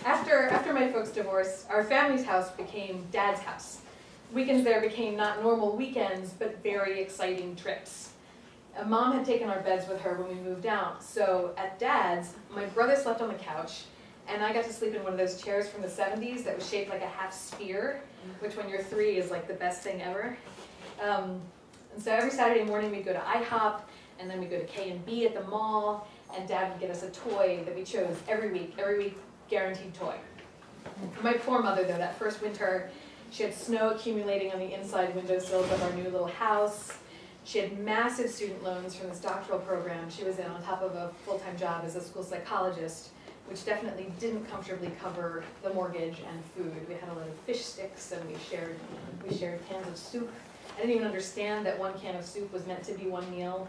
After my folks' divorce, our family's house became Dad's house. Weekends there became not normal weekends, but very exciting trips. Mom had taken our beds with her when we moved out, so at Dad's, my brother slept on the couch, and I got to sleep in one of those chairs from the 70s that was shaped like a half sphere, which when you're 3 is like the best thing ever. And so every Saturday morning we'd go to IHOP, and then we'd go to K&B at the mall, and Dad would get us a toy that we chose every week, guaranteed toy. My poor mother though, that first winter, she had snow accumulating on the inside windowsills of our new little house. She had massive student loans from this doctoral program she was in on top of a full-time job as a school psychologist, which definitely didn't comfortably cover the mortgage and food. We had a lot of fish sticks and we shared cans of soup. I didn't even understand that one can of soup was meant to be one meal.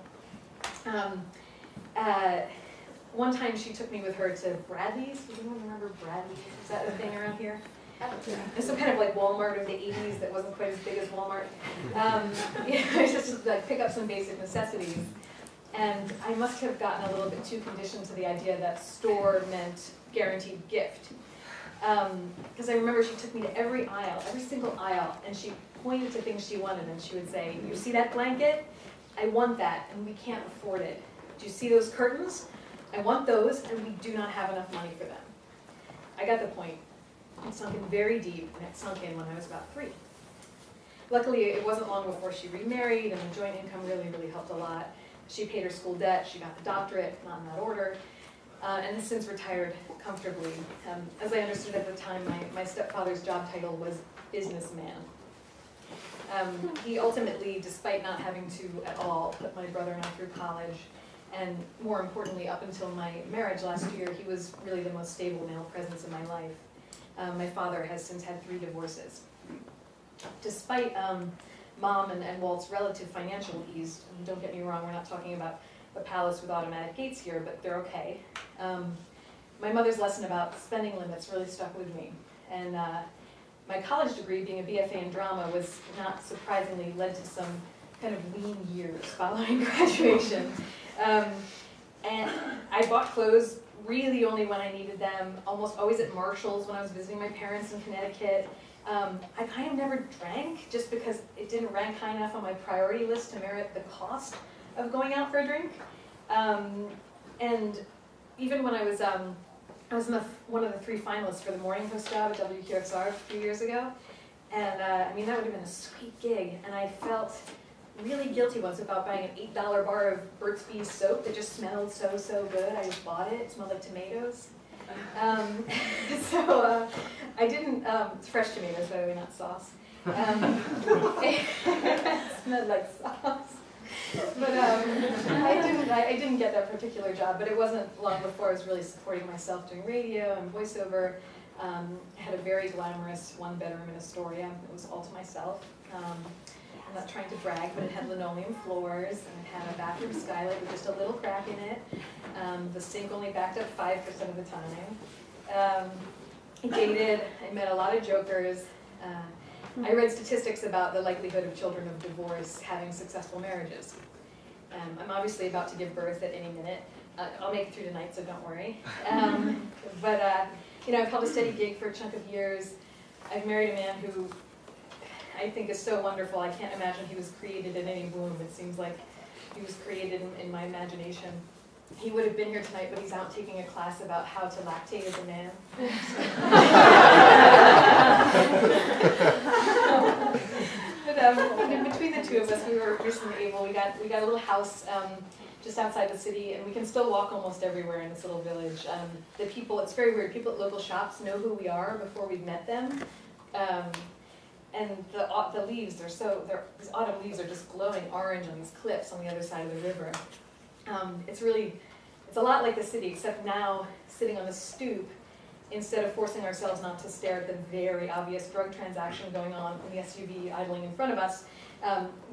One time she took me with her to Bradley's. Does anyone remember Bradley's? Is that a thing around here? It's some kind of like Walmart of the 80s that wasn't quite as big as Walmart. It's just like pick up some basic necessities. And I must have gotten a little bit too conditioned to the idea that store meant guaranteed gift. Because I remember she took me to every single aisle, and she pointed to things she wanted, and she would say, "You see that blanket? I want that, and we can't afford it. Do you see those curtains? I want those, and we do not have enough money for them." I got the point. It sunk in very deep, and it sunk in when I was about 3. Luckily, it wasn't long before she remarried, and the joint income really, really helped a lot. She paid her school debt, she got the doctorate, not in that order, and has since retired comfortably. As I understood at the time, my stepfather's job title was businessman. He ultimately, despite not having to at all, put my brother and I through college. And more importantly, up until my marriage last year, he was really the most stable male presence in my life. My father has since had 3 divorces. Despite Mom and Walt's relative financial ease, and don't get me wrong, we're not talking about a palace with automatic gates here, but they're okay. My mother's lesson about spending limits really stuck with me. And my college degree, being a BFA in drama, was not surprisingly led to some kind of lean years following graduation. And I bought clothes really only when I needed them, almost always at Marshall's when I was visiting my parents in Connecticut. I kind of never drank just because it didn't rank high enough on my priority list to merit the cost of going out for a drink. And even when I was in one of the 3 finalists for the morning host job at WQXR a few years ago, and I mean that would have been a sweet gig, and I felt really guilty once about buying an $8 bar of Burt's Bees soap that just smelled so good. I just bought it. It smelled like tomatoes. So I didn't, it's fresh tomatoes, by the way, not sauce. It smelled like sauce. But I didn't get that particular job, but it wasn't long before I was really supporting myself doing radio and voiceover. I had a very glamorous 1-bedroom in Astoria. It was all to myself. I'm not trying to brag, but it had linoleum floors, and it had a bathroom skylight with just a little crack in it. The sink only backed up 5% of the time. I dated, I met a lot of jokers. I read statistics about the likelihood of children of divorce having successful marriages. I'm obviously about to give birth at any minute. I'll make it through tonight, so don't worry. But I've held a steady gig for a chunk of years. I've married a man who I think is so wonderful. I can't imagine he was created in any womb. It seems like he was created in my imagination. He would have been here tonight, but he's out taking a class about how to lactate as a man. But between the 2 of us, we were recently able. We got a little house just outside the city, and we can still walk almost everywhere in this little village. The people, it's very weird. People at local shops know who we are before we've met them. And the leaves, these autumn leaves are just glowing orange on these cliffs on the other side of the river. It's a lot like the city, except now sitting on the stoop, instead of forcing ourselves not to stare at the very obvious drug transaction going on in the SUV idling in front of us,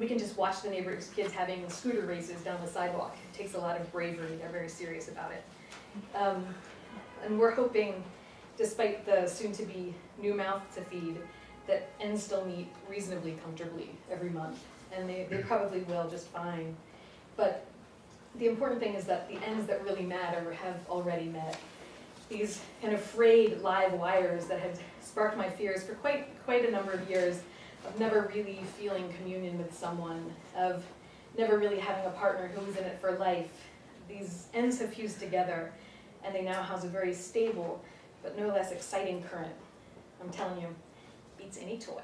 we can just watch the neighbor's kids having scooter races down the sidewalk. It takes a lot of bravery. They're very serious about it. And we're hoping, despite the soon-to-be new mouth to feed, that ends still meet reasonably comfortably every month. And they probably will just fine. But the important thing is that the ends that really matter have already met. these kind of frayed live wires that had sparked my fears for quite a number of years of never really feeling communion with someone, of never really having a partner who was in it for life. These ends have fused together, and they now house a very stable, but no less exciting current. I'm telling you, beats any toy.